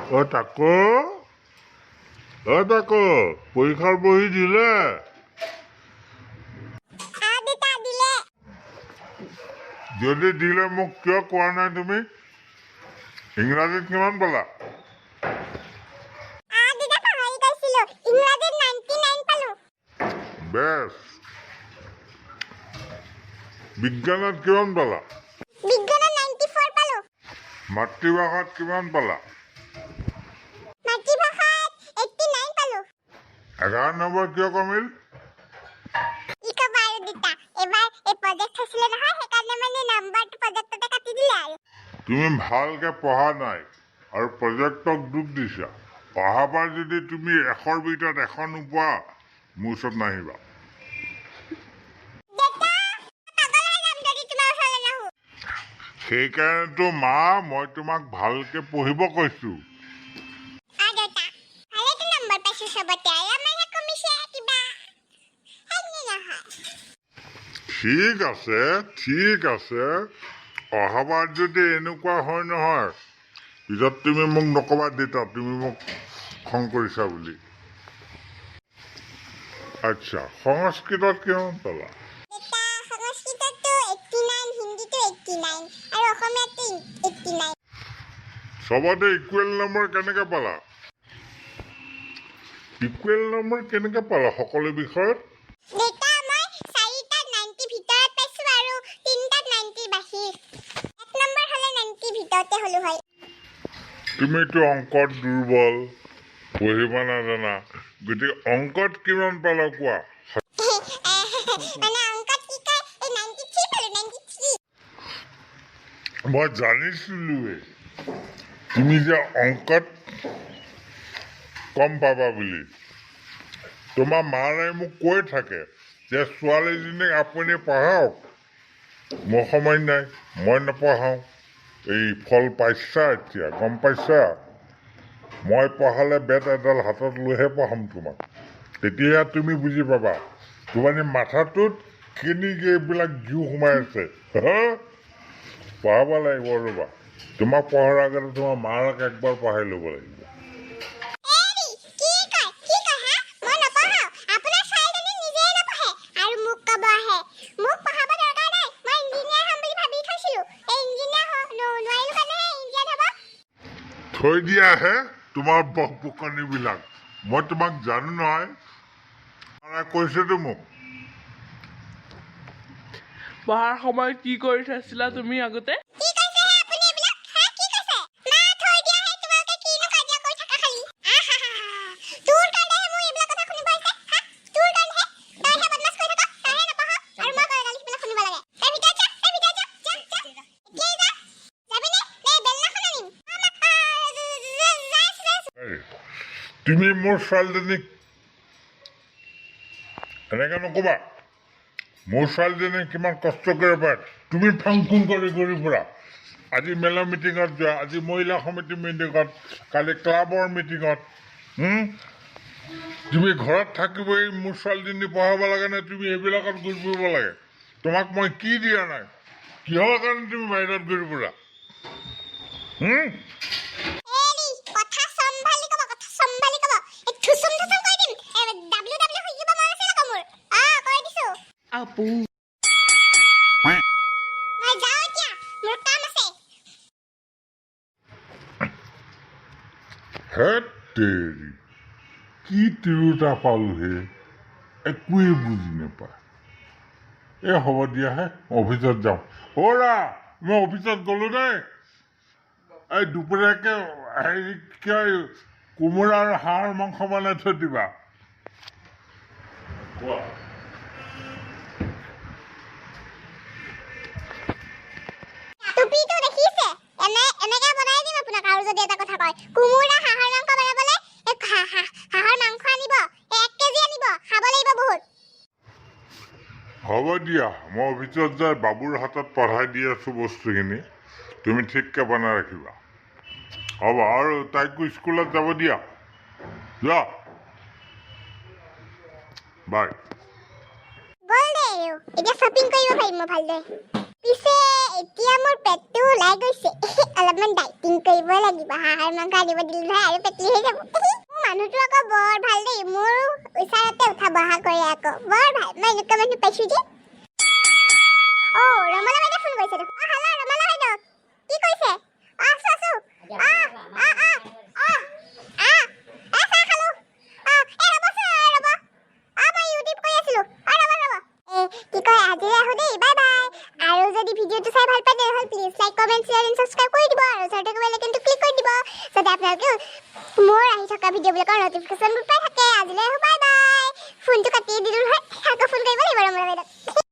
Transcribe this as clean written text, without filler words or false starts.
তাকো পৰীক্ষাৰ বহি দিলে যদি দিলে মোক কিয় কোৱা নাই তুমি ইংৰাজীত কিমান পালা বেছ বিজ্ঞানত কিমান পালা মাতৃভাষাত কিমান পালা 11 নম্বৰ কিয় কমিল তুমি ভালকে পঢ়া নাই আৰু প্ৰজেক্টক দুখ দিছা অহাবাৰ যদি তুমি 100ৰ ভিতৰত 100 নোপোৱা মোৰ ওচৰত নাহিবা সেইকাৰণেতো মা মই তোমাক ভালকে পঢ়িব কৈছো ঠিক আছে অহাবাৰ যদি এনেকুৱা হয় নহয় পিছত তুমি মোক নকবা দেউতা তুমি মোক খং কৰিছা বুলি আচ্ছা সংস্কৃতত কিমান পালা সবতে ইকুৱেল নম্বৰ কেনেকে পালা সকলো বিষয়ত তুমিতো অংকত দুৰ্বল পঢ়িব নাজানা গতিকে অংকত কিমান পালা কোৱা মই জানিছিলোৱে তুমি যে অংকত কম পাবা বুলি তোমাৰ মায়ে মোক কৈ থাকে যে ছোৱালীজনীক আপুনি পঢ়াওক মোৰ সময় নাই মই নপঢ়াওঁ এই ফল পাইছা এতিয়া গম পাইছা মই পঢ়ালে বেট এডাল হাতত লৈহে পঢ়াম তোমাক তেতিয়া তুমি বুজি পাবা তোমাৰ মাথাটোত কেনেকৈ এইবিলাক জু সোমাই আছে পঢ়াব লাগিব ৰ'বা তোমাক পঢ়াৰ আগতে তোমাৰ মাক একবাৰ পঢ়াই ল'ব লাগিব থৈ দিয়াহে তোমাৰ বকবকনিবিলাক মই তোমাক জানো নহয় কৈছেতো মোক পঢ়াৰ সময়ত কি কৰি থৈছিলা তুমি আগতে তুমি মোৰ ছোৱালীজনীক এনেকৈ নক'বা মোৰ ছোৱালীজনী কিমান কষ্ট কৰিব পাৰে তুমি ফাং ফুং কৰি ফুৰা আজি মেলা মিটিঙত যোৱা আজি মহিলা সমিতি মিটিঙত কালি ক্লাবৰ মিটিঙত তুমি ঘৰত থাকিবই মোৰ ছোৱালীজনী পঢ়াব লাগে নে তুমি এইবিলাকত ঘূৰি ফুৰিব লাগে তোমাক মই কি দিয়া নাই কিহৰ কাৰণে তুমি বাহিৰত ঘূৰি ফুৰা হেৰি কি তিৰোতা পালোহে একোৱেই বুজি নাপায় এই হ'ব দিয়াহে অফিচত যাওঁ মই অফিচত গ'লো দেই এই দুপৰীয়াকে হেৰি কি কোমোৰা আৰু হাঁহৰ মাংস বনাই থৈ দিবা হ'ব দিয়া মই অফিচত যাই বাবুৰ হাতত পঢ়াই দি আছো বস্তুখিনি তুমি ঠিককৈ বনাই ৰাখিবা হ'ব আৰু তাইকো স্কুলত যাব দিয়া যোৱা বাই এতিয়া শ্বপিং কৰিব পাৰিম মই ভালদৰে পিছে এতিয়া মোৰ পেটটো ওলাই গৈছে অলপমান ডাইটিং কৰিব লাগিব হাঁহৰ মাংস আনিব দিলো নহয় আৰু পেটলি হৈ যাব মানুহটো আকৌ বৰ ভাল দেই মোৰ ওচৰতে উঠা বহা কৰে আকৌ বৰ ভাল মই এনেকুৱা মানুহ পাইছো যে ৰমলা বাইদেউ ফোন কৰিছে দেখোন হেল্ল' ৰমলা বাইদেউ কি কৰিছে আছো আছো ভিডিওটো চাই ভাল পায় তেনেহ'লে please like comment share and subscribe কৰি দিব আৰু ওচৰতে বেল আইকনটো ক্লিক কৰি দিব যাতে আপোনালোকে মোৰ আহি থকা ভিডিঅ'বিলাকৰ নটিফিকেশ্যন পাই থাকে আজিলৈ বাই বাই ফোনটো কাটি দিলো নহয় আকৌ ফোন কৰিব লাগিব ৰমলা বাইদেউ